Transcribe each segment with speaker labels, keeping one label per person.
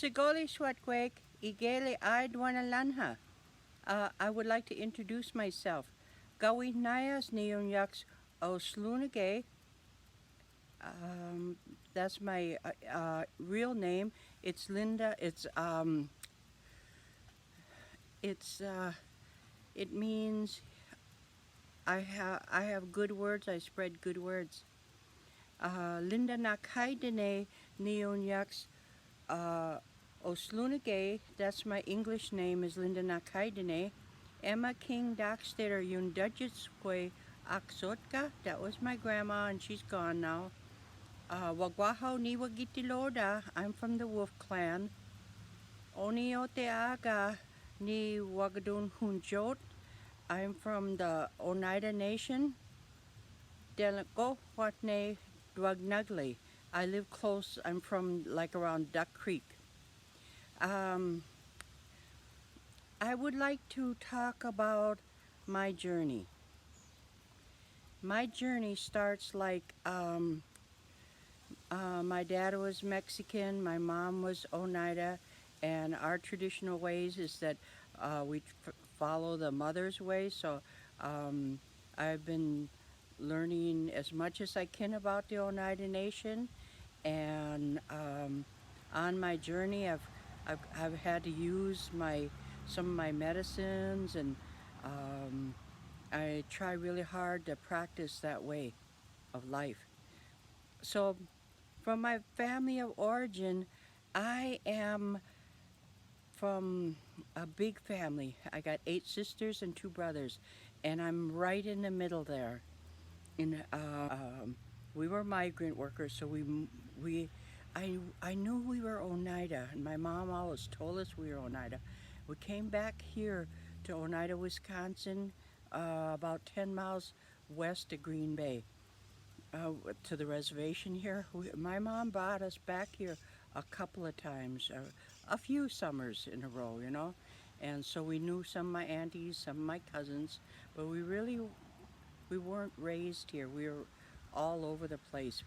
Speaker 1: Sigoli Swatkwek, Igele Idwanalanha. I would like to introduce myself. Gawi Nayas Neonyaks Oslunage. That's my real name. It's Linda. It means I have good words. I spread good words. Linda Nockidenah Neonyaks Oslunage, that's my English name, is Linda Nockidenah. Emma King Dockstader Yundudgetsque Aksotka, that was my grandma and she's gone now. Wagwaho Niwagitiloda, I'm from the Wolf Clan. Onioteaga Ni Wagadun Hunjot, I'm from the Oneida Nation. Delako Watne Dwagnugly, I live close, I'm from like around Duck Creek. I would like to talk about my journey. My journey starts like my dad was Mexican, my mom was Oneida, and our traditional ways is that we follow the mother's way. So I've been learning as much as I can about the Oneida Nation, and on my journey I've had to use some of my medicines, and I try really hard to practice that way of life. So from my family of origin, I am from a big family. I got 8 sisters and 2 brothers, and I'm right in the middle there. We were migrant workers, so I knew we were Oneida, and my mom always told us we were Oneida. We came back here to Oneida, Wisconsin, about 10 miles west of Green Bay, to the reservation here. My mom brought us back here a couple of times, a few summers in a row, you know. And so we knew some of my aunties, some of my cousins, but we weren't raised here. We were all over the place.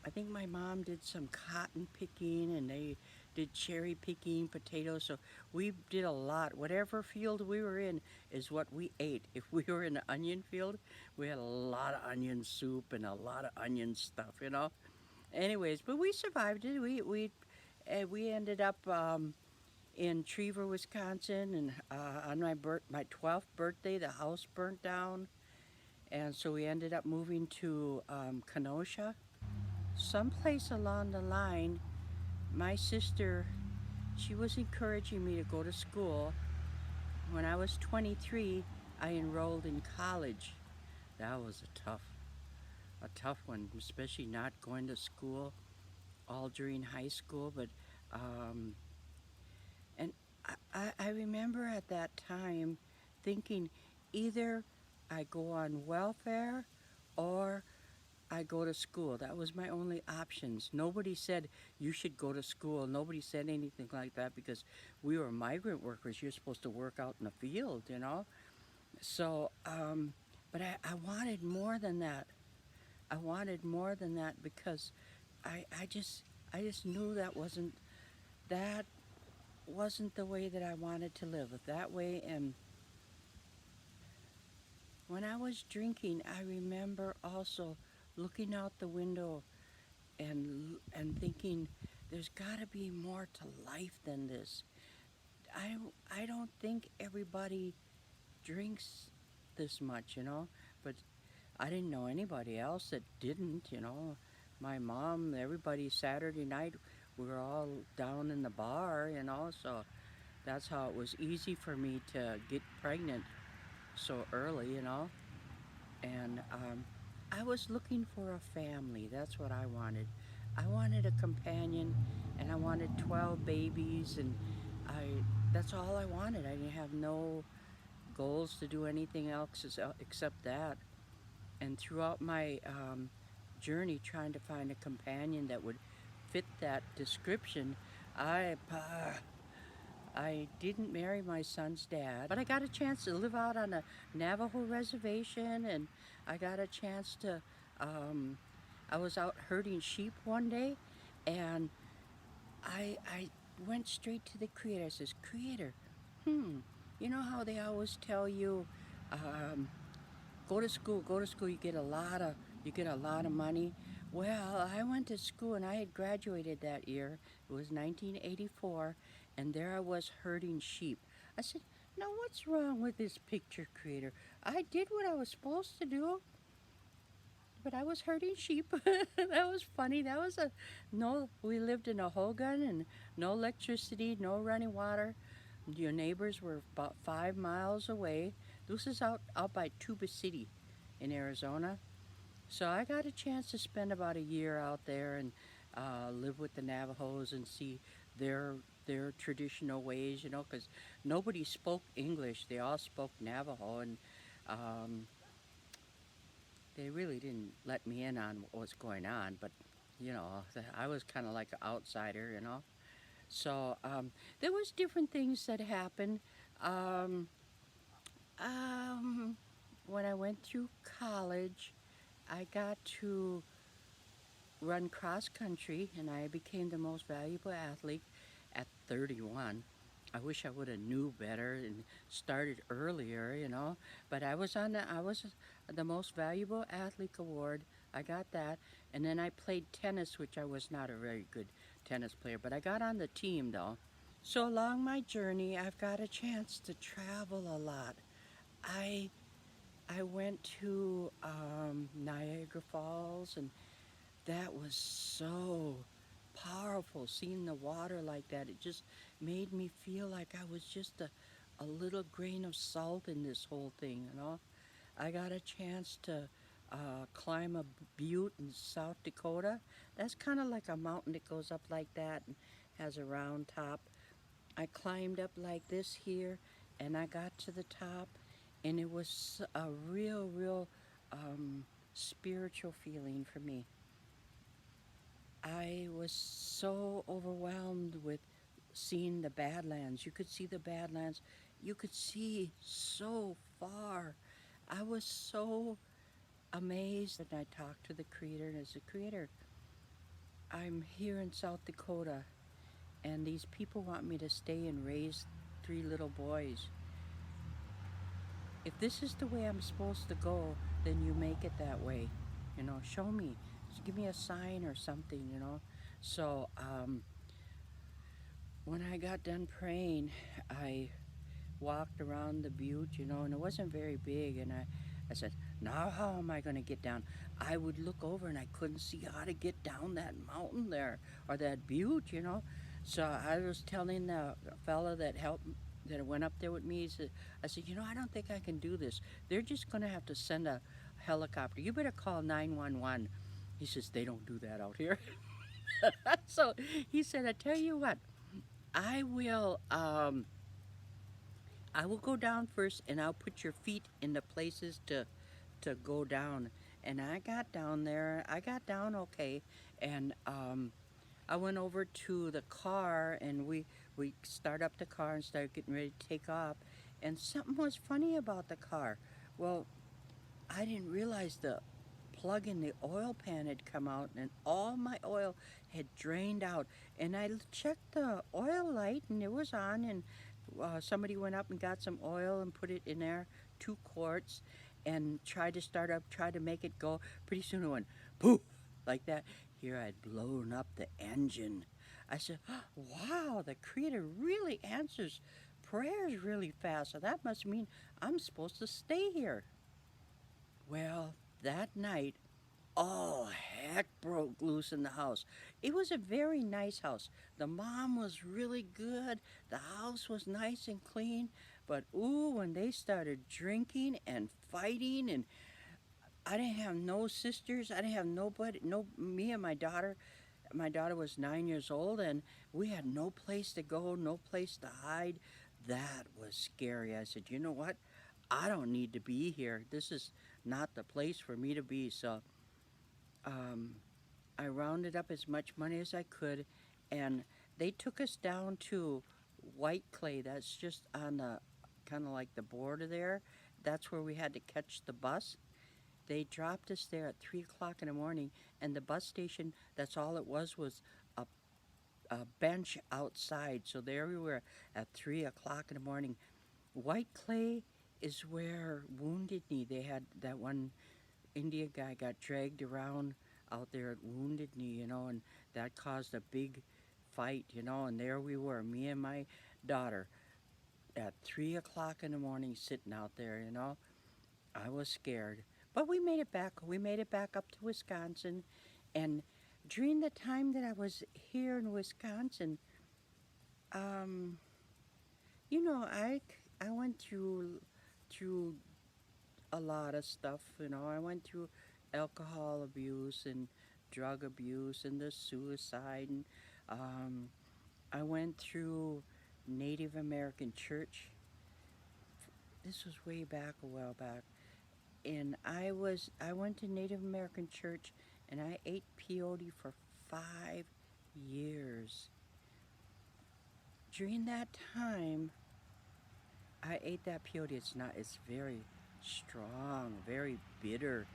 Speaker 1: I think my mom did some cotton picking, and they did cherry picking, potatoes. So we did a lot. Whatever field we were in is what we ate. If we were in an onion field, we had a lot of onion soup and a lot of onion stuff, you know. Anyways, but we survived it. We ended up in Trever, Wisconsin, and on my 12th birthday, the house burnt down, and so we ended up moving to Kenosha. Someplace along the line, my sister, she was encouraging me to go to school. When I was 23, I enrolled in college. That was a tough one, especially not going to school all during high school. But and I remember at that time thinking either I go on welfare or I go to school. That was my only options. Nobody said you should go to school. Nobody said anything like that because we were migrant workers. You're supposed to work out in the field, you know. So, but I wanted more than that. I wanted more than that because I just knew that wasn't the way that I wanted to live. That way. And when I was drinking, I remember also looking out the window and thinking, there's got to be more to life than this. I don't think everybody drinks this much, you know, but I didn't know anybody else that didn't, you know. My mom, everybody, Saturday night, we were all down in the bar, you know, so that's how it was easy for me to get pregnant so early, you know. And I was looking for a family. That's what I wanted. I wanted a companion, and I wanted 12 babies, and that's all I wanted. I didn't have no goals to do anything else except that. And throughout my journey trying to find a companion that would fit that description, I didn't marry my son's dad, but I got a chance to live out on a Navajo reservation, and I got a chance to, I was out herding sheep one day, and I went straight to the Creator. I says, Creator, you know how they always tell you, um, go to school, you get a lot of money. Well, I went to school and I had graduated that year. It was 1984, and there I was herding sheep. I said, now what's wrong with this picture, Creator? I did what I was supposed to do, but I was herding sheep. That was funny. That was a no. We lived in a hogan and no electricity, no running water. Your neighbors were about 5 miles away. This is out by Tuba City in Arizona. So I got a chance to spend about a year out there and live with the Navajos and see their their traditional ways, you know, because nobody spoke English. They all spoke Navajo, and um, they really didn't let me in on what was going on. But you know, I was kind of like an outsider, you know. So there was different things that happened. Um, um, when I went through college, I got to run cross country, and I became the most valuable athlete at 31. I wish I would have knew better and started earlier, you know. But I was the most valuable athlete award. I got that, and then I played tennis, which I was not a very good tennis player, but I got on the team though. So along my journey, I've got a chance to travel a lot. I I went to Niagara Falls, and that was so powerful. Seeing the water like that, it just made me feel like I was just a little grain of salt in this whole thing, you know. I got a chance to climb a butte in South Dakota. That's kind of like a mountain that goes up like that and has a round top. I climbed up like this here, and I got to the top, and it was a real spiritual feeling for me. I was so overwhelmed with seeing the Badlands. You could see the Badlands. You could see so far. I was so amazed that I talked to the Creator, and as the Creator, I'm here in South Dakota, and these people want me to stay and raise 3 little boys. If this is the way I'm supposed to go, then you make it that way. You know, show me. Just give me a sign or something, you know. So, when I got done praying, I walked around the butte, you know, and it wasn't very big. And I said, now how am I going to get down? I would look over and I couldn't see how to get down that mountain there or that butte, you know. So I was telling the fella that helped, that went up there with me, I said, you know, I don't think I can do this. They're just going to have to send a helicopter. You better call 911. He says, they don't do that out here. So he said, I tell you what, I will um, I will go down first, and I'll put your feet in the places to go down. And I got down there. I got down okay, and I went over to the car, and we start up the car and started getting ready to take off. And something was funny about the car. Well, I didn't realize the plug in the oil pan had come out, and all my oil had drained out. And I checked the oil light, and it was on, and somebody went up and got some oil and put it in there, 2 quarts, and tried to start up, tried to make it go. Pretty soon it went poof like that. Here I'd blown up the engine. I said, wow, the Creator really answers prayers really fast. So that must mean I'm supposed to stay here. Well, that night, all heck broke loose in the house. It was a very nice house. The mom was really good. The house was nice and clean. But ooh, when they started drinking and fighting, and I didn't have no sisters. I didn't have nobody. No, me and my daughter. My daughter was 9 years old, and we had no place to go, no place to hide. That was scary. I said, you know what? I don't need to be here. This is not the place for me to be. So um, I rounded up as much money as I could, and they took us down to White Clay. That's just on the kind of like the border there. That's where we had to catch the bus. They dropped us there at 3 o'clock in the morning, and the bus station, that's all it was a, a bench outside. So there we were at 3 o'clock in the morning. White Clay is where Wounded Knee, they had that one Indian guy got dragged around out there at Wounded Knee, and that caused a big fight, and there we were, me and my daughter, at 3 o'clock in the morning sitting out there. I was scared. But we made it back. We made it back up to Wisconsin. And during the time that I was here in Wisconsin, um, I went through a lot of stuff. I went through alcohol abuse and drug abuse and the suicide. And um, I went through Native American church. This was way back, a while back. And I went to Native American church and I ate peyote for 5 years. During that time, I ate that peyote. It's very strong, very bitter.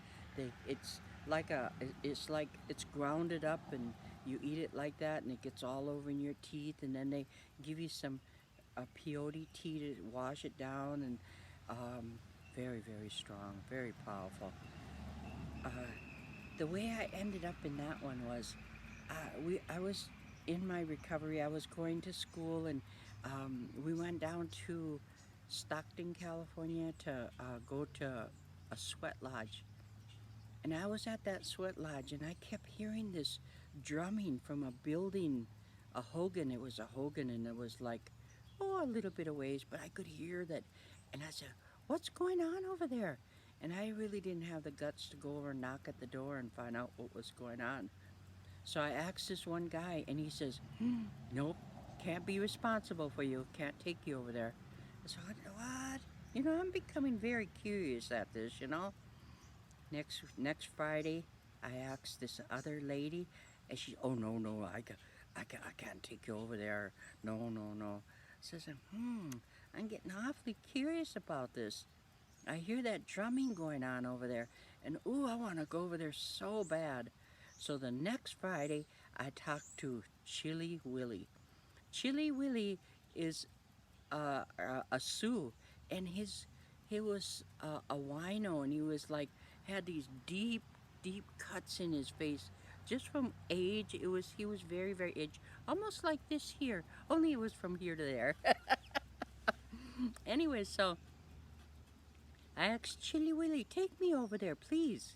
Speaker 1: It's like it's grounded up and you eat it like that and it gets all over in your teeth, and then they give you some peyote tea to wash it down, and um, very, very strong, very powerful. Uh, the way I ended up in that one was I was in my recovery. I was going to school, and we went down to Stockton, California to go to a sweat lodge. And I was at that sweat lodge, and I kept hearing this drumming from a building, a Hogan. It was a Hogan, and it was like, a little bit of ways, but I could hear that. And I said, "What's going on over there?" And I really didn't have the guts to go over and knock at the door and find out what was going on. So I asked this one guy, and he says, "Nope, can't be responsible for you. Can't take you over there." So what? I'm becoming very curious at this. Next Friday, I asked this other lady, and she, "Oh no, I can't take you over there. No, no, no." Says, I'm getting awfully curious about this. I hear that drumming going on over there, and ooh, I want to go over there so bad. So the next Friday, I talked to Chili Willie. Chili Willie is a Sioux, and he was a wino, and he was like had these deep, deep cuts in his face just from age. He was very, very aged, almost like this here, only it was from here to there. Anyway, so I asked Chili Willie, "Take me over there, please.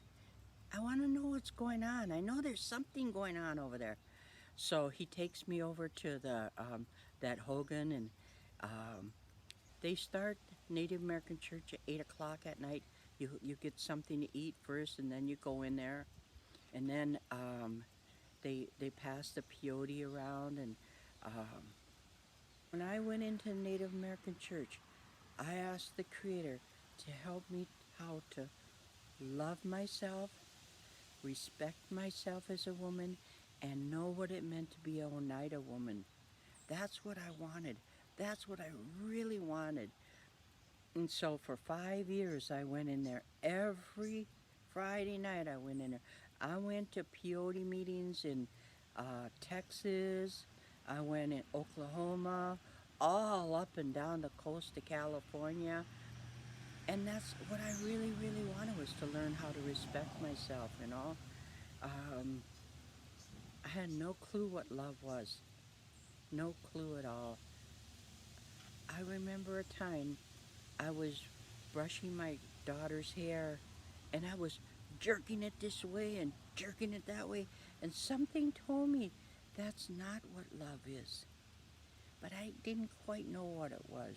Speaker 1: I want to know what's going on. I know there's something going on over there." So he takes me over to that Hogan, and um, they start Native American church at 8 o'clock at night. You get something to eat first, and then you go in there, and then they pass the peyote around. And when I went into Native American church, I asked the Creator to help me how to love myself, respect myself as a woman, and know what it meant to be a Oneida woman. That's what I wanted. That's what I really wanted. And so for 5 years, I went in there every Friday night. I went in there. I went to peyote meetings in Texas. I went in Oklahoma, all up and down the coast of California. And that's what I really, really wanted, was to learn how to respect myself. Um, I had no clue what love was. No clue at all. I remember a time I was brushing my daughter's hair, and I was jerking it this way and jerking it that way, and something told me that's not what love is. But I didn't quite know what it was.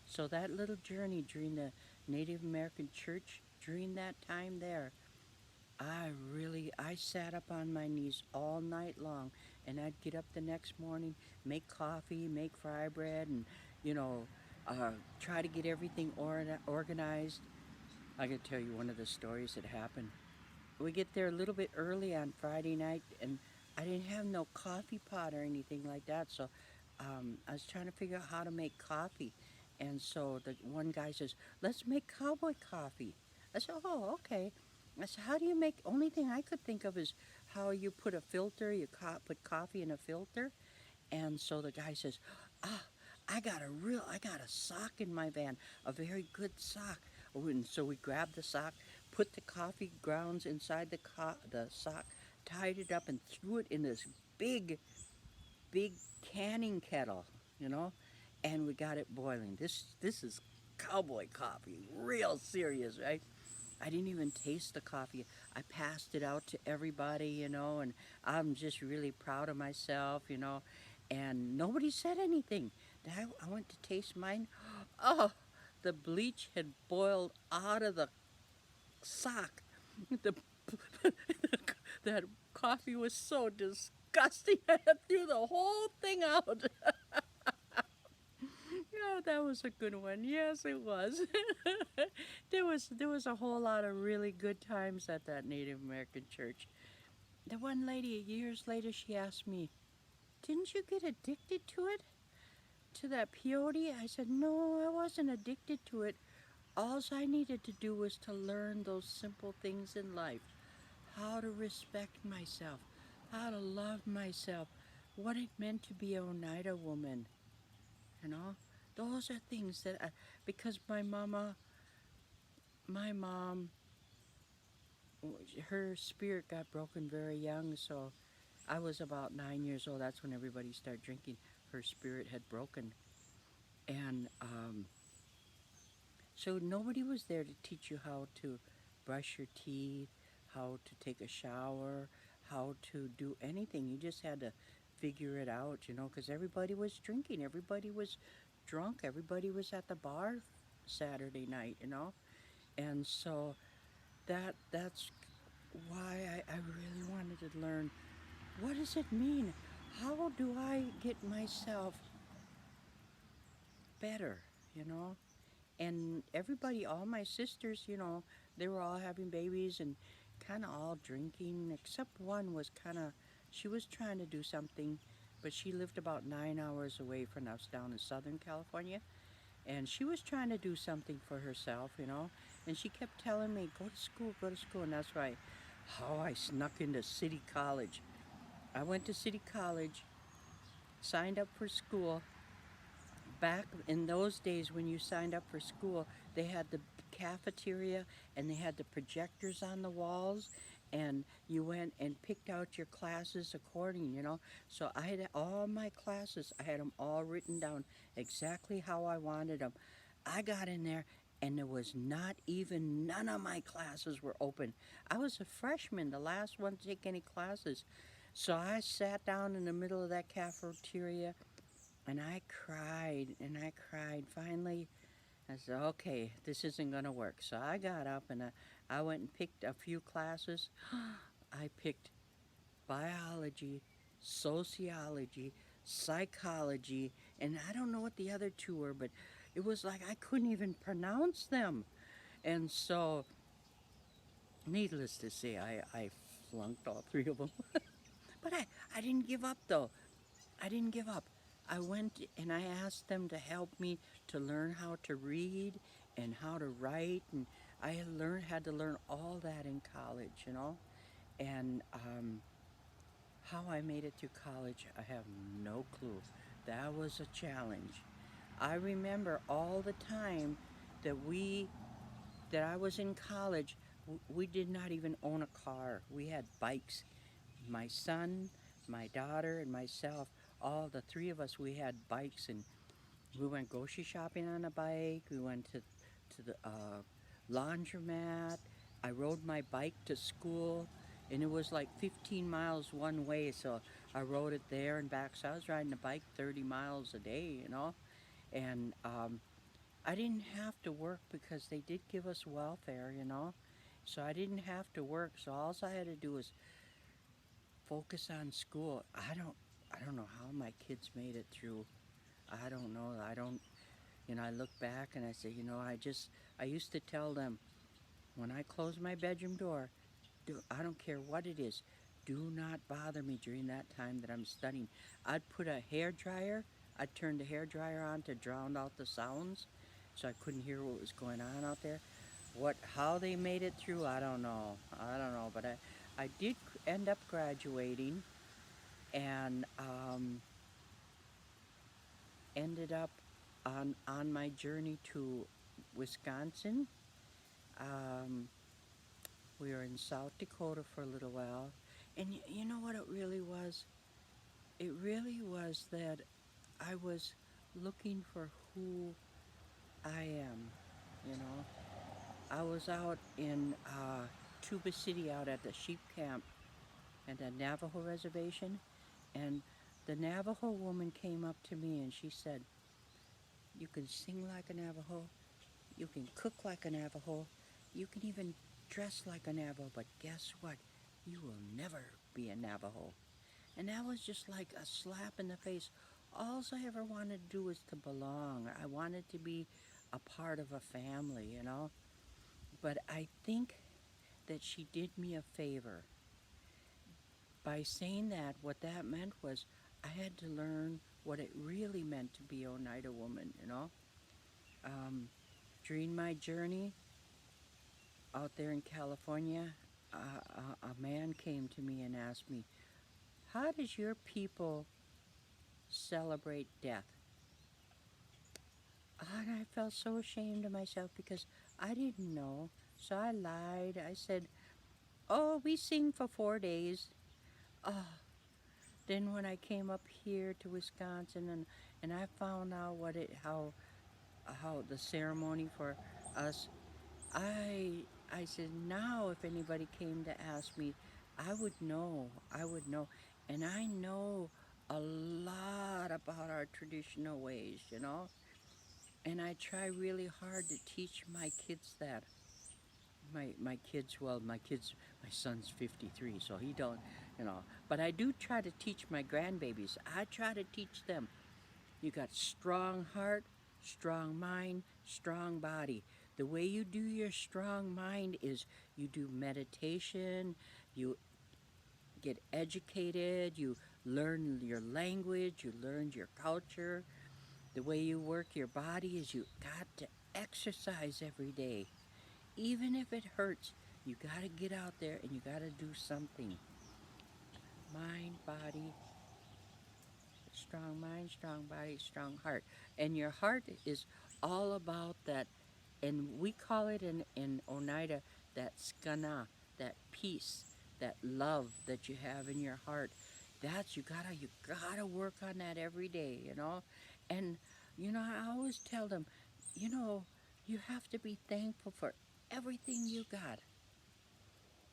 Speaker 1: So that little journey during the Native American church, during that time there, I sat up on my knees all night long, and I'd get up the next morning, make coffee, make fry bread, and, you know, try to get everything organized. I can tell you one of the stories that happened. We get there a little bit early on Friday night, and I didn't have no coffee pot or anything like that. So I was trying to figure out how to make coffee. And so the one guy says, "Let's make cowboy coffee." I said, "Oh, okay." I said, "How do you make?" Only thing I could think of is how you put a filter. You put coffee in a filter. And so the guy says, "Ah, I got a sock in my van, a very good sock." And so we grabbed the sock, put the coffee grounds inside the sock, tied it up, and threw it in this big, big canning kettle, you know, and we got it boiling. This is cowboy coffee, real serious, right? I didn't even taste the coffee. I passed it out to everybody, and I'm just really proud of myself, and nobody said anything. Then I went to taste mine. Oh, the bleach had boiled out of the sock. The, that coffee was so disgusting. I threw the whole thing out. Yeah, that was a good one. Yes, it was. There was a whole lot of really good times at that Native American church. The one lady years later she asked me, "Didn't you get addicted to it? To that peyote?" I said, "No, I wasn't addicted to it. All I needed to do was to learn those simple things in life. How to respect myself, how to love myself, what it meant to be a Oneida woman, you know? Those are things because my mom, her spirit got broken very young, so I was about 9 years old. That's when everybody started drinking. Her spirit had broken. And so nobody was there to teach you how to brush your teeth, how to take a shower, how to do anything. You just had to figure it out, because everybody was drinking, everybody was drunk, everybody was at the bar Saturday night, And so that's why I really wanted to learn, what does it mean? How do I get myself better, you know? And everybody, all my sisters, they were all having babies and kind of all drinking, except one was she was trying to do something, but she lived about 9 hours away from us down in Southern California. And she was trying to do something for herself, and she kept telling me, "Go to school, go to school." And that's right, how I snuck into City College. I went to City College, signed up for school. Back in those days when you signed up for school, they had the cafeteria and they had the projectors on the walls, and you went and picked out your classes according. So I had all my classes, I had them all written down exactly how I wanted them. I got in there, and there was not even none of my classes were open. I was a freshman, the last one to take any classes. So I sat down in the middle of that cafeteria, and I cried and I cried. Finally, I said, "Okay, this isn't going to work." So I got up and I went and picked a few classes. I picked biology, sociology, psychology, and I don't know what the other two were, but it was like I couldn't even pronounce them. And so, needless to say, I flunked all three of them. But I didn't give up, though. I didn't give up. I went and I asked them to help me to learn how to read and how to write, and had to learn all that in college. And how I made it through college, I have no clue. That was a challenge. I remember all the time that I was in college. We did not even own a car. We had bikes. My son, my daughter, and myself, all the three of us, we had bikes, and we went grocery shopping on a bike. We went to the laundromat. I rode my bike to school, and it was like 15 miles one way, so I rode it there and back. So I was riding a bike 30 miles a day. And I didn't have to work because they did give us welfare. So I didn't have to work. So all I had to do was focus on school. I don't know how my kids made it through. I don't know. I don't. I look back and I say, I used to tell them, when I close my bedroom door, I don't care what it is, do not bother me during that time that I'm studying. I'd put a hair dryer, I'd turn the hair dryer on to drown out the sounds so I couldn't hear what was going on out there. How they made it through, I don't know. But I did end up graduating and ended up on my journey to Wisconsin. Um, we were in South Dakota for a little while, and you know what it really was? It really was that I was looking for who I am. You know, I was out in Tuba City, out at the sheep camp and the Navajo reservation, and the Navajo woman came up to me and she said, "You can sing like a Navajo, you can cook like a Navajo, you can even dress like a Navajo, but guess what? You will never be a Navajo." And that was just like a slap in the face. All I ever wanted to do was to belong. I wanted to be a part of a family. But I think that she did me a favor. By saying that, what that meant was I had to learn what it really meant to be an Oneida woman. Um, During my journey out there in California, a man came to me and asked me, "How does your people celebrate death?" And I felt so ashamed of myself because I didn't know. So I lied. I said, "Oh, we sing for 4 days." Oh, then when I came up here to Wisconsin and I found out how the ceremony for us, I said, now if anybody came to ask me, I would know. I would know. And I know a lot about our traditional ways. And I try really hard to teach my kids that. My kids, well, my son's 53, so he don't. But I do try to teach my grandbabies. I try to teach them. You got strong heart, strong mind, strong body. The way you do your strong mind is you do meditation, you get educated, you learn your language, you learn your culture. The way you work your body is you got to exercise every day. Even if it hurts, you got to get out there and you got to do something. Mind, strong body, strong heart. And your heart is all about that, and we call it in Oneida that skana, that peace, that love that you have in your heart. You gotta work on that every day. And I always tell them, you know, you have to be thankful for everything you got.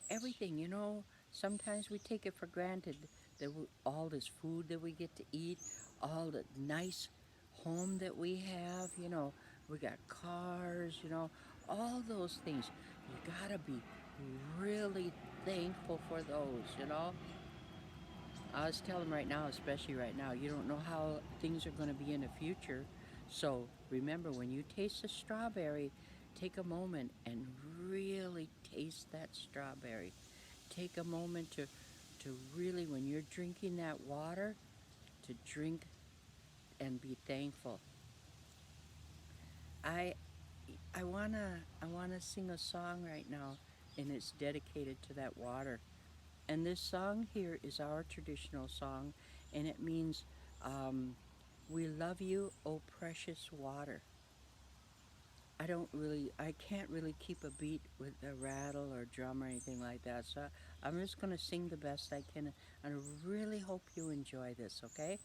Speaker 1: Everything. Sometimes we take it for granted that all this food that we get to eat, all the nice home that we have. We got cars. All those things. You gotta be really thankful for those. I was telling them right now, especially right now, you don't know how things are going to be in the future. So remember, when you taste a strawberry, take a moment and really taste that strawberry. Take a moment to really, when you're drinking that water, to drink and be thankful. I I wanna sing a song right now, and it's dedicated to that water. And this song here is our traditional song, and it means, um, "We love you, oh precious water." I can't really keep a beat with a rattle or drum or anything like that, so I'm just gonna sing the best I can, and I really hope you enjoy this, okay?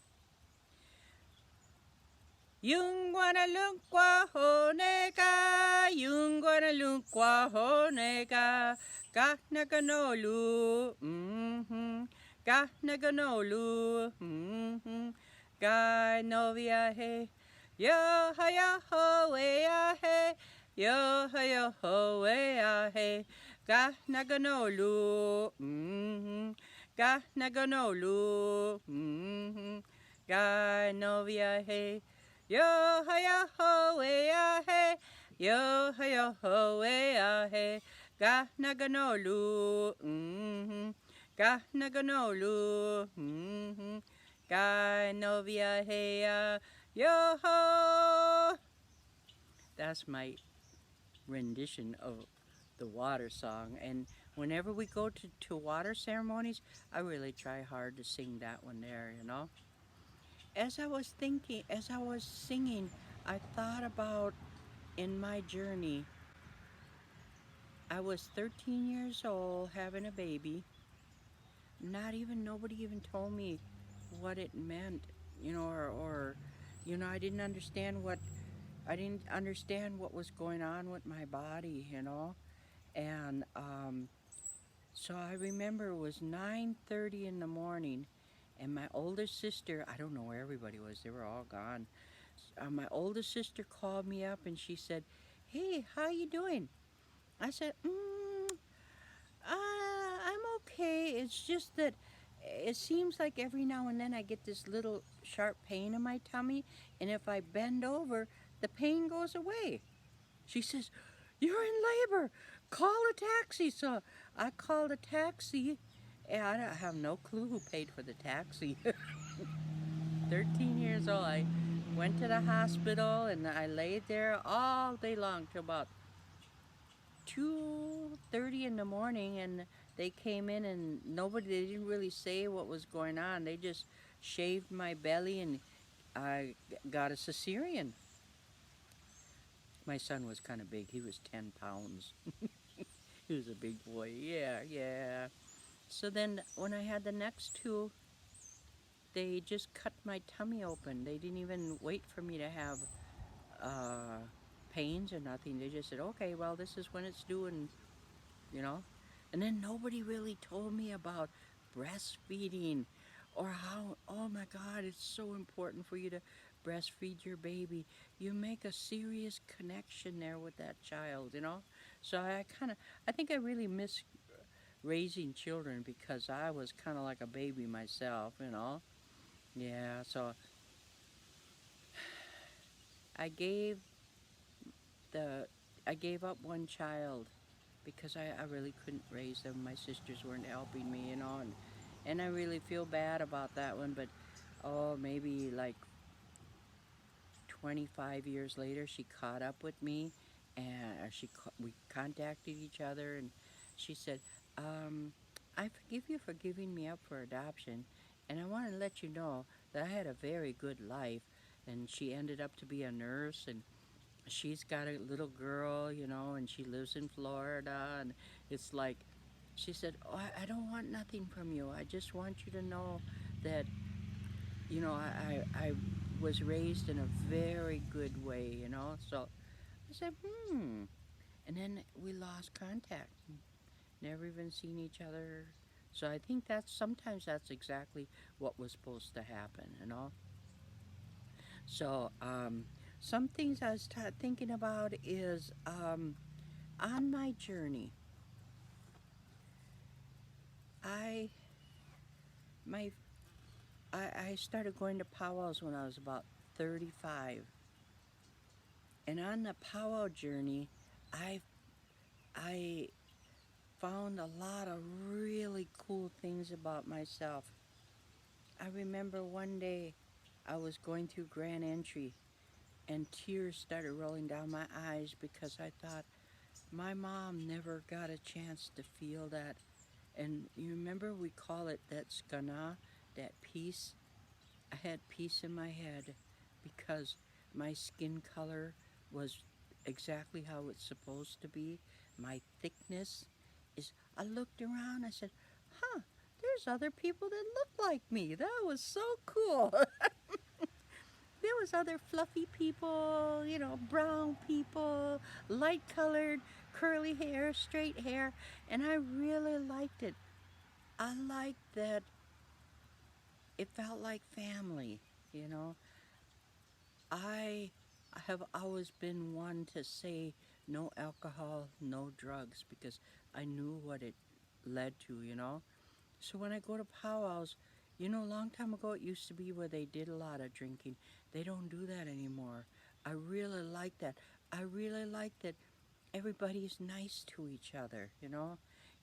Speaker 1: Yung guanalunkwa honega, yung guanalunkwa honega, ka naganolu, ka naganolu, ka novia he, yo ho he, yo ho he, ka naganolu, ka naganolu, ka novia he. Yo ha yo ho way ah hey. Yo ha yo ho way ah hey. Ga na ga no lu. Ga na ga no lu. Ga no via hey yo ho. That's my rendition of the water song. And whenever we go to water ceremonies, I really try hard to sing that one there, you know. As I was singing, I thought about in my journey, I was 13 years old having a baby. Nobody even told me what it meant, or I didn't understand what was going on with my body, and so I remember it was 9:30 in the morning, and my oldest sister, I don't know where everybody was, they were all gone. My oldest sister called me up and she said, "Hey, how you doing?" I said, I'm okay. It's just that it seems like every now and then I get this little sharp pain in my tummy, and if I bend over, the pain goes away." She says, "You're in labor. Call a taxi." So I called a taxi, and I have no clue who paid for the taxi. 13 years old. I went to the hospital and I laid there all day long till about 2:30 in the morning, and they came in and they didn't really say what was going on. They just shaved my belly and I got a cesarean. My son was kind of big. He was 10 pounds. He was a big boy. Yeah, yeah. So then when I had the next two, they just cut my tummy open. They didn't even wait for me to have uh, pains or nothing. They just said, "Okay, well, this is when it's due," and you know. And then nobody really told me about breastfeeding or how, oh my God, it's so important for you to breastfeed your baby. You make a serious connection there with that child. So I think I really miss raising children because I was kind of like a baby myself. Yeah, so I gave the I gave up one child because I really couldn't raise them. My sisters weren't helping me, and I really feel bad about that one. But oh, maybe like 25 years later, she caught up with me, and we contacted each other, and she said, "I forgive you for giving me up for adoption, and I want to let you know that I had a very good life." And she ended up to be a nurse, and she's got a little girl, and she lives in Florida, and it's like she said, "Oh, I don't want nothing from you. I just want you to know that I was raised in a very good way. So I said, and then we lost contact, never even seen each other. So I think sometimes that's exactly what was supposed to happen. So some things I was thinking about is on my journey, I my I started going to powwows when I was about 35, and on the powwow journey, I I found a lot of really cool things about myself. I remember one day I was going through Grand Entry, and tears started rolling down my eyes because I thought my mom never got a chance to feel that. And you remember we call it that skana, that peace. I had peace in my head because my skin color was exactly how it's supposed to be. My thickness is. I looked around. I said, "Huh, there's other people that look like me. That was so cool." There was other fluffy people, brown people, light colored, curly hair, straight hair, and I really liked it. I liked that it felt like family. I have always been one to say no alcohol, no drugs, because I knew what it led to. So when I go to powwows, You know, a long time ago it used to be where they did a lot of drinking. They don't do that anymore. I really like that. I really like that everybody's nice to each other, you know?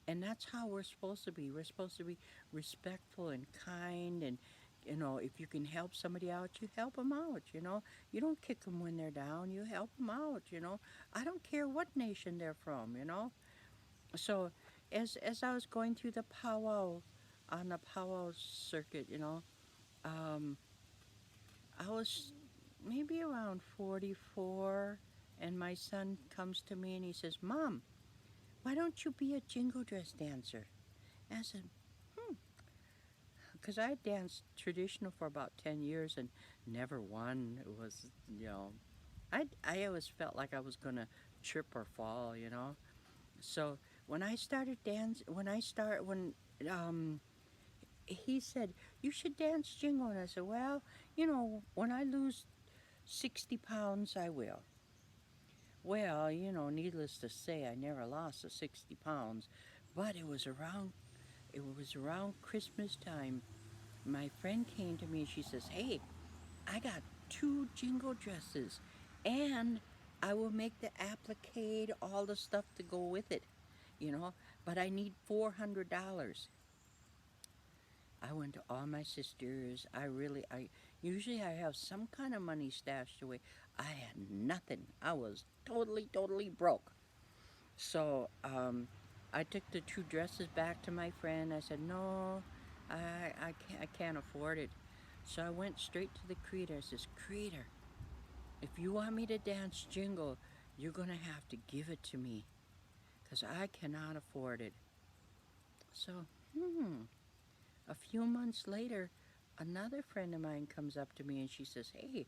Speaker 1: And that's how we're supposed to be. We're supposed to be respectful and kind, and you know, if you can help somebody out, you help them out, you know? You don't kick them when they're down, you help them out, you know? I don't care what nation they're from, you know? So, as I was going through the powwow, on the powwow circuit, you know, um, I was maybe around 44, and my son comes to me and he says, "Mom, why don't you be a jingle dress dancer?" And I said, because I danced traditional for about 10 years and never won. It was, you know, I always felt like I was going to trip or fall, you know. So when I started dance, when um, he said, "You should dance jingle," and I said, "Well, you know, when I lose 60 pounds, I will." Well, you know, needless to say, I never lost the 60 pounds, but it was around Christmas time. My friend came to me and she says, "Hey, I got two jingle dresses, and I will make the applique, all the stuff to go with it, you know, but I need $400." I went to all my sisters. I usually I have some kind of money stashed away. I had nothing. I was totally, totally broke. So I took the two dresses back to my friend. I said, "No, I can't afford it." So I went straight to the creator. I says, "Creator, if you want me to dance jingle, you're going to have to give it to me because I cannot afford it." So, a few months later, another friend of mine comes up to me and she says, "Hey,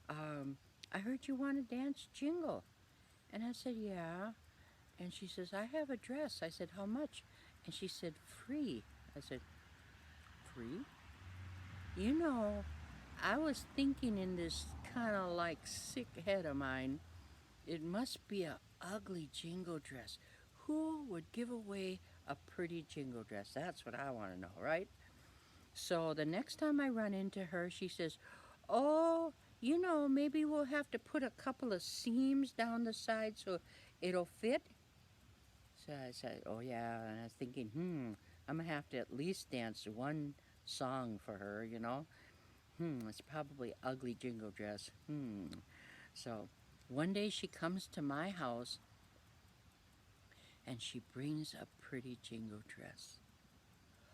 Speaker 1: I heard you want to dance jingle." And I said, "Yeah." And she says, "I have a dress." I said, "How much?" And she said, "Free." I said, "Free?" You know, I was thinking in this kind of like sick head of mine, it must be a ugly jingle dress. Who would give away a pretty jingle dress? That's what I want to know, right? So the next time I run into her, she says, "Oh, you know, maybe we'll have to put a couple of seams down the side so it'll fit." So I said, "Oh, yeah." And I was thinking, I'm going to have to at least dance one song for her, you know? It's probably ugly jingle dress. So one day she comes to my house and she brings a pretty jingle dress.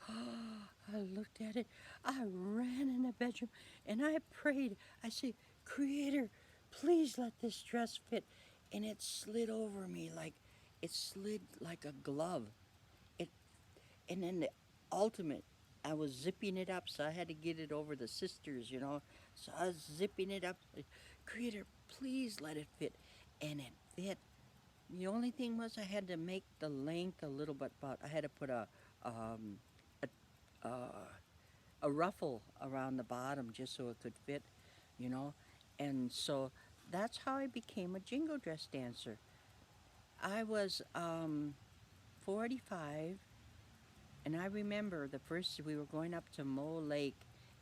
Speaker 1: I looked at it. I ran in the bedroom and I prayed. I said, "Creator, please let this dress fit." And it slid over me like it slid like a glove. It and then the ultimate, I was zipping it up, so I had to get it over the sisters, you know. So I was zipping it up. "Creator, please let it fit," and it fit. The only thing was I had to make the length a little bit, but I had to put um, a, a ruffle around the bottom just so it could fit, you know. And so that's how I became a jingle dress dancer. I was 45, and I remember the first we were going up to Mole Lake,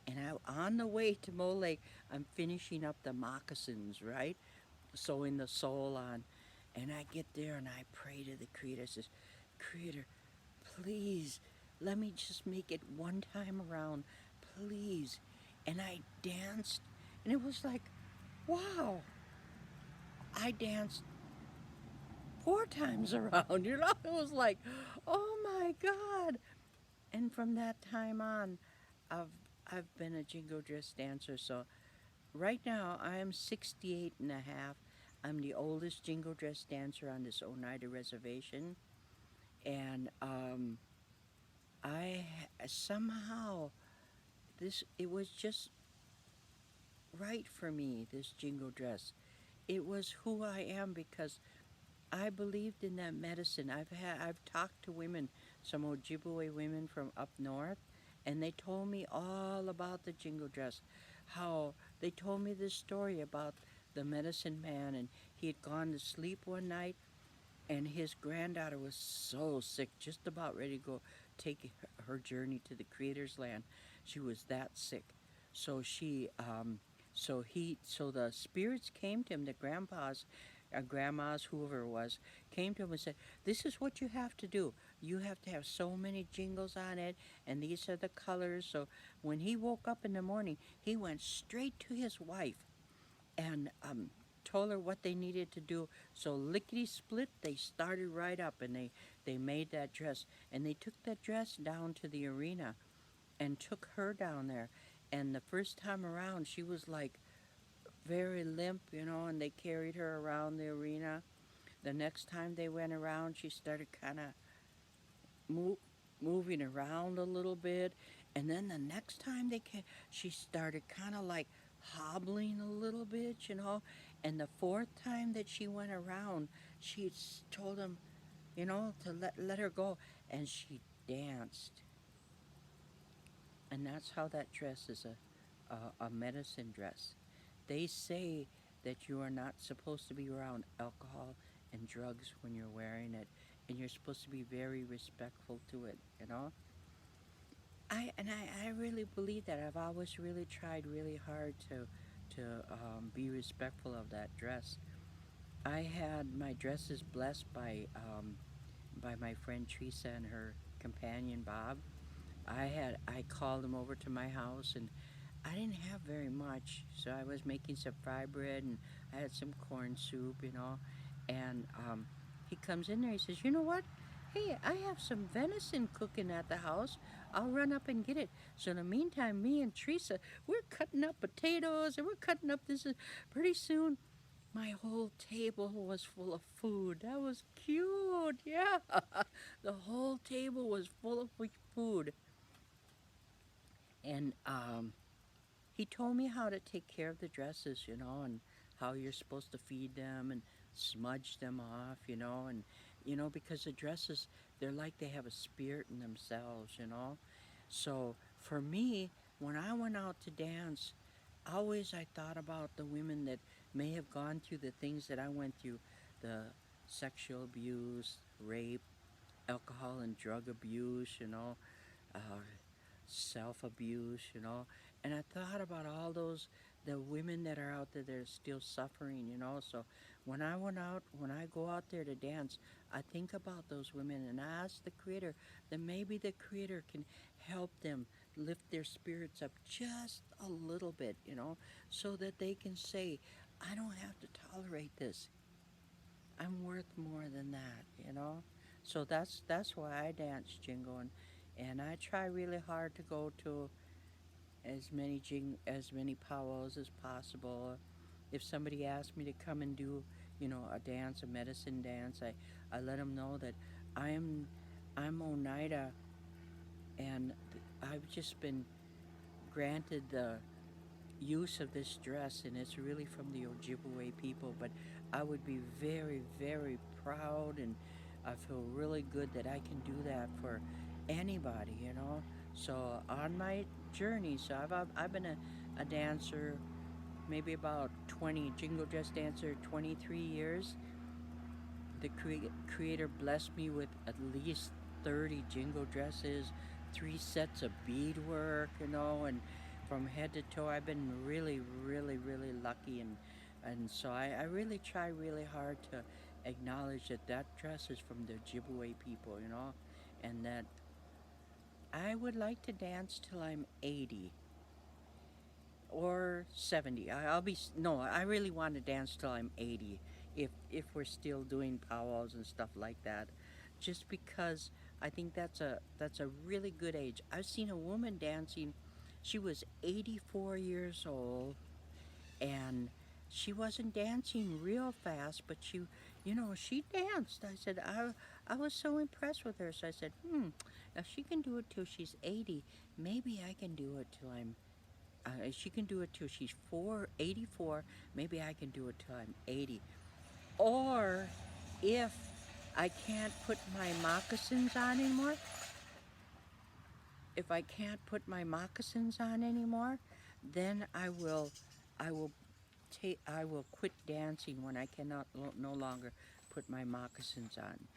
Speaker 1: and on the way to Mole Lake, I'm finishing up the moccasins, right? Sewing the sole on, and I get there and I pray to the Creator. I says, "Creator, please let me just make it one time around, please." And I danced, and it was like, wow, I danced four times around, you know? It was like, oh my God. And from that time on, I've, I've been a jingle dress dancer. So right now, I am 68 and a half. I'm the oldest jingle dress dancer on this Oneida reservation. And somehow, it was just right for me, this jingle dress. It was who I am because I believed in that medicine. I've talked to women, some Ojibwe women from up north, and they told me all about the jingle dress. How they told me this story about the medicine man, and he had gone to sleep one night, and his granddaughter was so sick, just about ready to go take her journey to the Creator's land. She was that sick. So so the spirits came to him, the grandpas, grandmas, whoever it was, came to him and said, "This is what you have to do. You have to have so many jingles on it, and these are the colors." So when he woke up in the morning, he went straight to his wife and told her what they needed to do. So lickety split, they started right up, and they made that dress, and they took that dress down to the arena and took her down there. And the first time around, she was like very limp, and they carried her around the arena. The next time they went around, she started kind of move, moving around a little bit. And then the next time they came, she started kind of like hobbling a little bit. And the fourth time that she went around, she told him, to let her go. And she danced. And that's how that dress is a medicine dress. They say that you are not supposed to be around alcohol and drugs when you're wearing it, and you're supposed to be very respectful to it. I really believe that. I've always really tried really hard to be respectful of that dress. I had my dresses blessed by my friend Teresa and her companion Bob. I called them over to my house, and I didn't have very much, so I was making some fry bread, and I had some corn soup. And he comes in there. He says, "You know what? Hey, I have some venison cooking at the house. I'll run up and get it." So in the meantime, me and Teresa, we're cutting up potatoes, and we're cutting up this. Pretty soon, my whole table was full of food. That was cute. Yeah, the whole table was full of food. And he told me how to take care of the dresses, and how you're supposed to feed them and smudge them off, and because the dresses, they're like they have a spirit in themselves. So for me, when I went out to dance, always I thought about the women that may have gone through the things that I went through, the sexual abuse, rape, alcohol and drug abuse, uh, self abuse. And I thought about all the women that are out there that are still suffering. So when I go out there to dance, I think about those women and I ask the Creator that maybe the Creator can help them lift their spirits up just a little bit, so that they can say, "I don't have to tolerate this. I'm worth more than that. So that's why I dance jingo, and I try really hard to go to as many powwows as possible. If somebody asks me to come and do, a dance, a medicine dance, I let them know that I'm I'm Oneida, and I've just been granted the use of this dress, and it's really from the Ojibwe people. But I would be very, very proud, and I feel really good that I can do that for anybody. So on my journey, so I've been a dancer, maybe about 20 jingle dress dancer, 23 years. The creator blessed me with at least 30 jingle dresses, 3 sets of beadwork, and from head to toe, I've been really, really, really lucky, and so I really try really hard to acknowledge that that dress is from the Ojibwe people, and that I would like to dance till I'm 80 or 70. I'll be no. I really want to dance till I'm 80. If we're still doing powwows and stuff like that, just because I think that's a really good age. I've seen a woman dancing. She was 84 years old, and she wasn't dancing real fast, but she danced. I was so impressed with her. So I said, if she can do it till she's 80, maybe I can do it till I'm she can do it till she's 84. Maybe I can do it till I'm 80. Or if I can't put my moccasins on anymore, if I can't put my moccasins on anymore, then I will I will quit dancing when I cannot no longer put my moccasins on.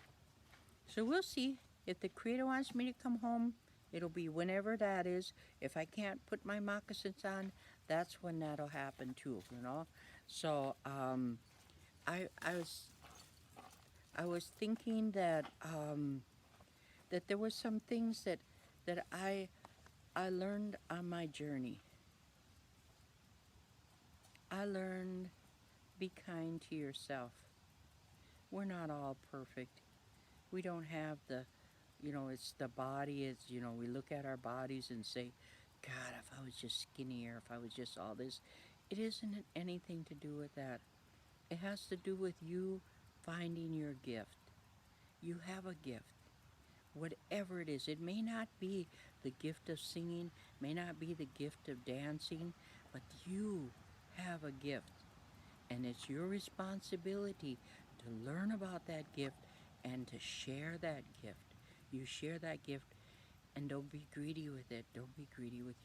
Speaker 1: So we'll see if the Creator wants me to come home It'll be whenever that is. If I can't put my moccasins on, that's when that'll happen too, you know. So I was thinking that that there were some things that I learned on my journey. I learned be kind to yourself. We're not all perfect. We don't have the, it's the body. It's, we look at our bodies and say, God, if I was just skinnier, if I was just all this. It isn't anything to do with that. It has to do with you finding your gift. You have a gift. Whatever it is, it may not be the gift of singing, may not be the gift of dancing, but you have a gift. And it's your responsibility to learn about that gift and to share that gift. You share that gift and don't be greedy with it. Don't be greedy with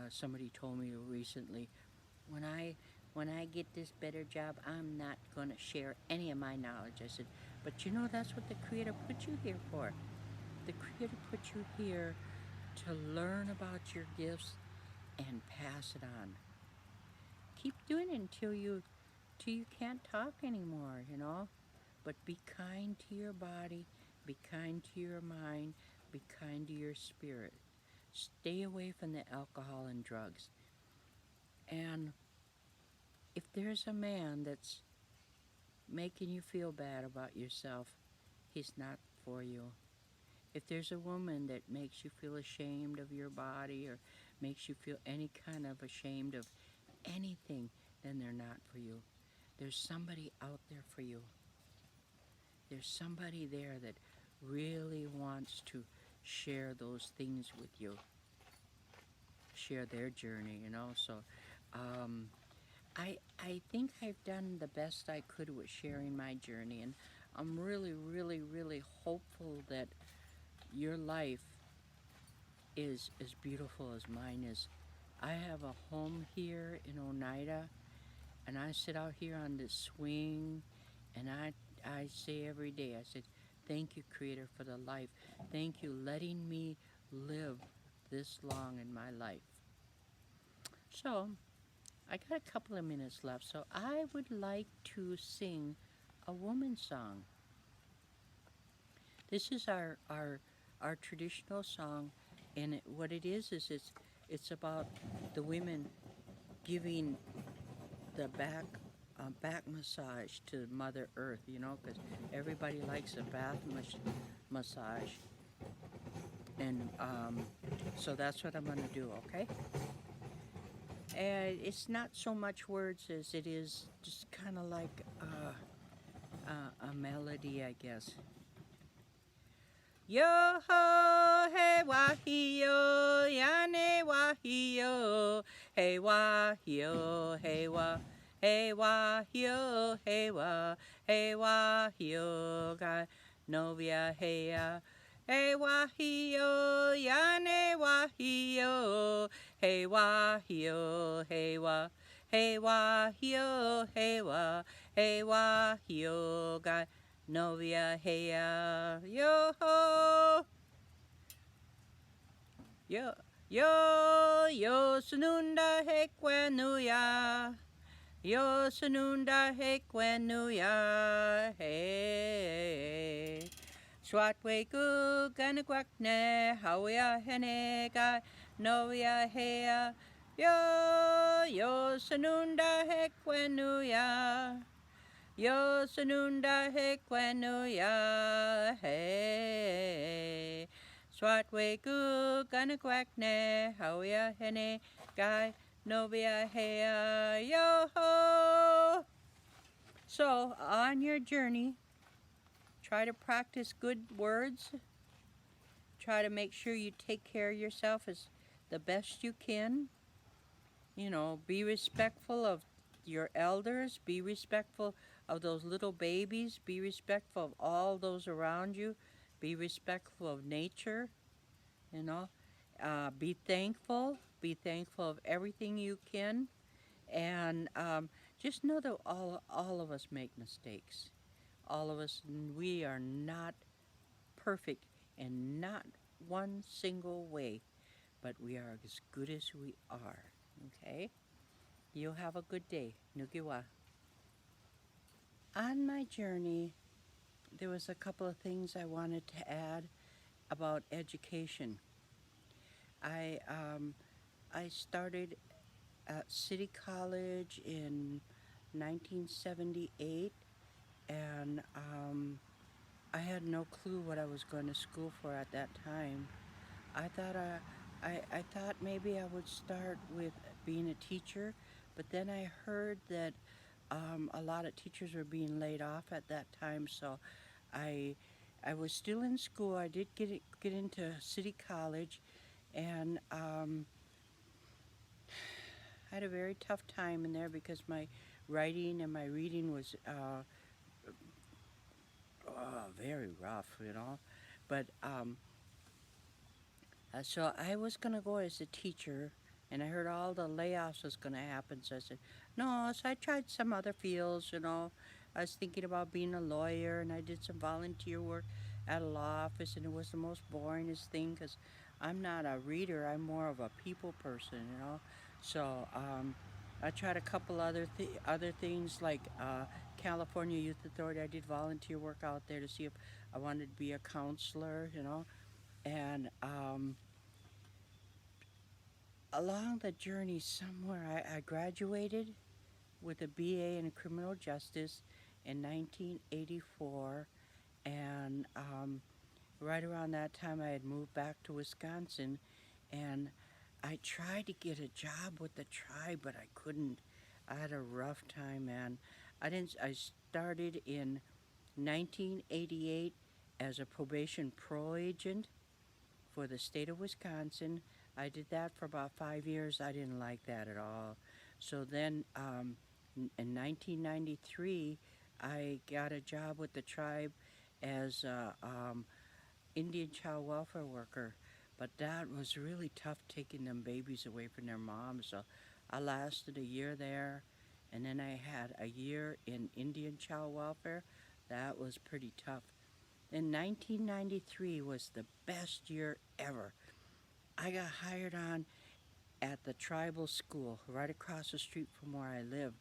Speaker 1: somebody told me recently, when I get this better job, I'm not going to share any of my knowledge. I said, but that's what the Creator put you here for. The Creator put you here to learn about your gifts and pass it on. Keep doing it until you can't talk anymore, But be kind to your body, be kind to your mind, be kind to your spirit. Stay away from the alcohol and drugs. And if there's a man that's making you feel bad about yourself, he's not for you. If there's a woman that makes you feel ashamed of your body or makes you feel any kind of ashamed of anything, then they're not for you. There's somebody out there for you. There's somebody there that really wants to share those things with you, share their journey, So I think I've done the best I could with sharing my journey, and I'm really, really, really hopeful that your life is as beautiful as mine is. I have a home here in Oneida, and I sit out here on this swing, and I say every day, I said, thank you, Creator, for the life. Thank you letting me live this long in my life. So, I got a couple of minutes left, so I would like to sing a woman's song. This is our traditional song, and what it is it's about the women giving the back massage to Mother Earth, because everybody likes a back massage, and so that's what I'm going to do, okay? And it's not so much words as it is just kind of like a melody, I guess. Yo ho, hey wahio, yane wahio, hey wahio, hey wa, hey wahio, hey wa, hey wahio, ga novia hey ya. Hey wahio, yane wahio, hey wahio, hey wa, hey wahio, hey wa, hey wahio, ga novia hey ya. Yo ho, yo sununda he kwenuya, yo sununda he kwenuya, hey. Swatwe ku gana kwakne, hawia hene ga novia hea. Yo sanunda he kwenuya. Yo sanunda he kwenuya he. Swatwe ku gana kwakne, hawia hene ga novia hea. Yo ho. So on your journey, try to practice good words. Try to make sure you take care of yourself as the best you can. Be respectful of your elders. Be respectful of those little babies. Be respectful of all those around you. Be respectful of nature. Be thankful. Be thankful of everything you can. And just know that all of us make mistakes. All of us, we are not perfect and not one single way, but we are as good as we are. Okay? You have a good day. Nukiwa. On my journey, there was a couple of things I wanted to add about education. I um, I started at City College in 1978, and I had no clue what I was going to school for at that time. I thought I thought maybe I would start with being a teacher, but then I heard that a lot of teachers were being laid off at that time, so I I was still in school. I did get into City College, and I had a very tough time in there because my writing and my reading was very rough, you know. But so I was gonna go as a teacher, and I heard all the layoffs was gonna happen. So I said, no. So I tried some other fields, you know. I was thinking about being a lawyer, and I did some volunteer work at a law office, and it was the most boringest thing because I'm not a reader. I'm more of a people person, you know. So I tried a couple other things like California Youth Authority. I did volunteer work out there to see if I wanted to be a counselor, you know, and along the journey somewhere, I graduated with a BA in criminal justice in 1984, and right around that time, I had moved back to Wisconsin, and I tried to get a job with the tribe, but I couldn't. I had a rough time, man. I didn't. I started in 1988 as a probation pro agent for the state of Wisconsin. I did that for about 5 years. I didn't like that at all. So then in 1993, I got a job with the tribe as a Indian child welfare worker. But that was really tough taking them babies away from their moms. So I lasted a year there. And then I had a year in Indian child welfare. That was pretty tough. In 1993 was the best year ever. I got hired on at the tribal school right across the street from where I live.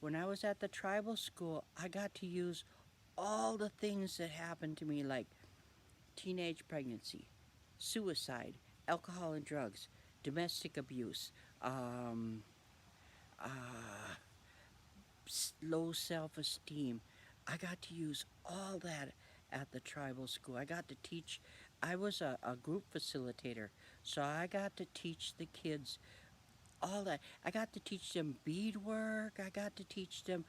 Speaker 1: When I was at the tribal school, I got to use all the things that happened to me, like teenage pregnancy, suicide, alcohol and drugs, domestic abuse, um, uh, low self esteem. I got to use all that at the tribal school. I got to teach, I was a group facilitator, so I got to teach the kids all that. I got to teach them beadwork. I got to teach them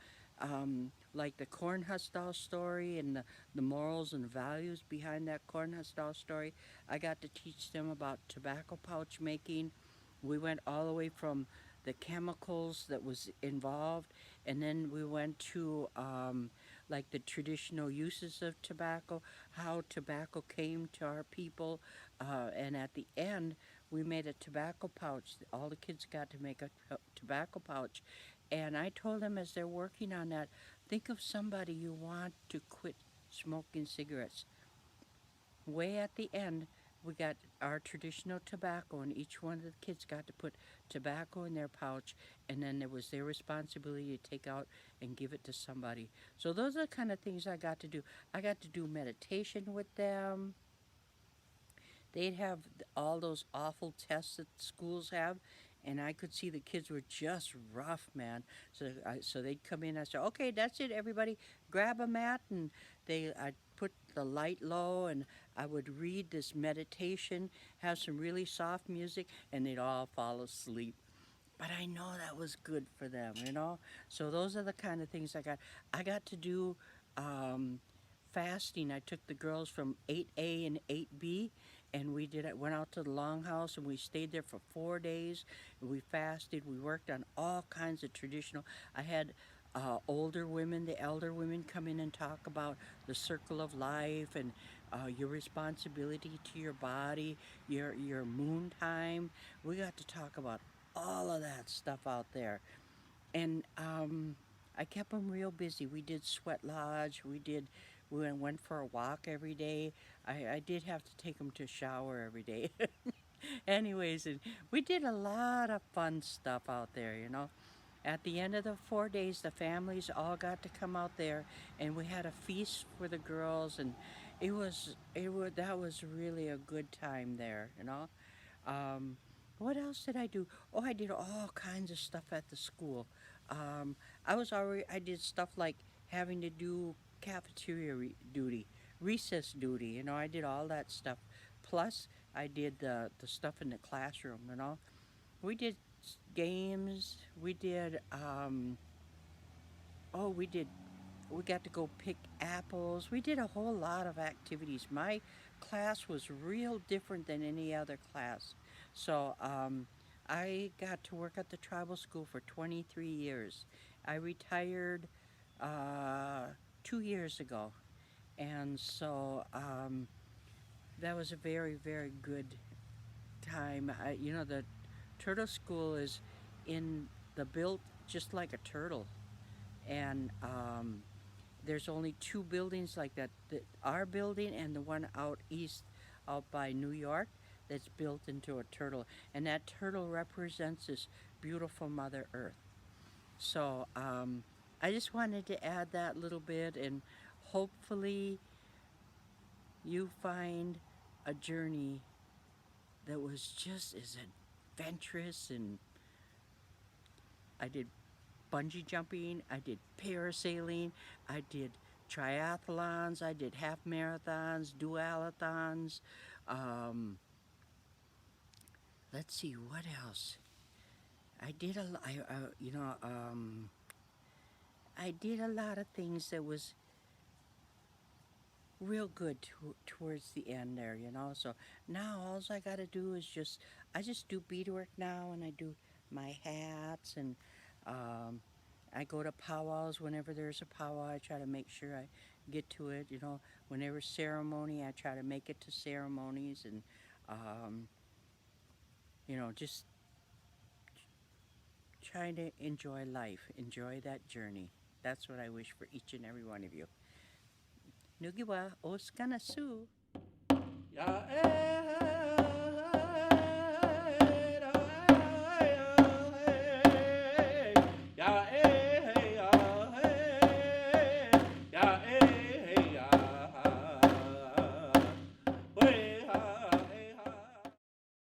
Speaker 1: like the Cornhusker story and the morals and values behind that Cornhusker story. I got to teach them about tobacco pouch making. We went all the way from the chemicals that was involved, and then we went to like the traditional uses of tobacco, how tobacco came to our people, and at the end we made a tobacco pouch. All the kids got to make a tobacco pouch. And I told them as they're working on that, think of somebody you want to quit smoking cigarettes. Way at the end, we got our traditional tobacco, and each one of the kids got to put tobacco in their pouch, and then it was their responsibility to take out and give it to somebody. So those are the kind of things I got to do. I got to do meditation with them. They'd have all those awful tests that schools have, and I could see the kids were just rough, man. So they'd come in. I said, "Okay, that's it, everybody. Grab a mat," and I'd put the light low, and I would read this meditation, have some really soft music, and they'd all fall asleep. But I know that was good for them, you know. So those are the kind of things I got. I got to do um, fasting. I took the girls from 8A and 8B, and we did it. Went out to the longhouse, and we stayed there for 4 days. And we fasted. We worked on all kinds of traditional. I had older women, the elder women, come in and talk about the circle of life and your responsibility to your body, your moon time. We got to talk about all of that stuff out there. And I kept them real busy. We did sweat lodge. We did We went for a walk every day. I did have to take them to shower every day. Anyways, and we did a lot of fun stuff out there, you know. At the end of the 4 days, the families all got to come out there, and we had a feast for the girls, and it was that was really a good time there, you know. Um, what else did I do? Oh, I did all kinds of stuff at the school. Um, I did stuff like having to do cafeteria duty, recess duty. You know, I did all that stuff. Plus, I did the stuff in the classroom. You know, we did games. We did. Oh, we got to go pick apples. We did a whole lot of activities. My class was real different than any other class. So I got to work at the tribal school for 23 years. I retired uh, 2 years ago. And so that was a very, very good time. The turtle school is in the built just like a turtle. And there's only two buildings like that. Our building and the one out east, out by New York, that's built into a turtle. And that turtle represents this beautiful Mother Earth. So I just wanted to add that little bit, and hopefully you find a journey that was just as adventurous. And I did bungee jumping, I did parasailing, I did triathlons, I did half marathons, dualathons. Um, let's see what else. I did a, lo- I, you know, I did a lot of things that was real good towards the end there, you know. So now all I got to do is I just do beadwork now, and I do my hats, and um, I go to powwows whenever there's a powwow. I try to make sure I get to it, you know. Whenever ceremony, I try to make it to ceremonies, and um, just trying to enjoy life, enjoy that journey. That's what I wish for each and every one of you. Nugiwa, oskana su.
Speaker 2: Ya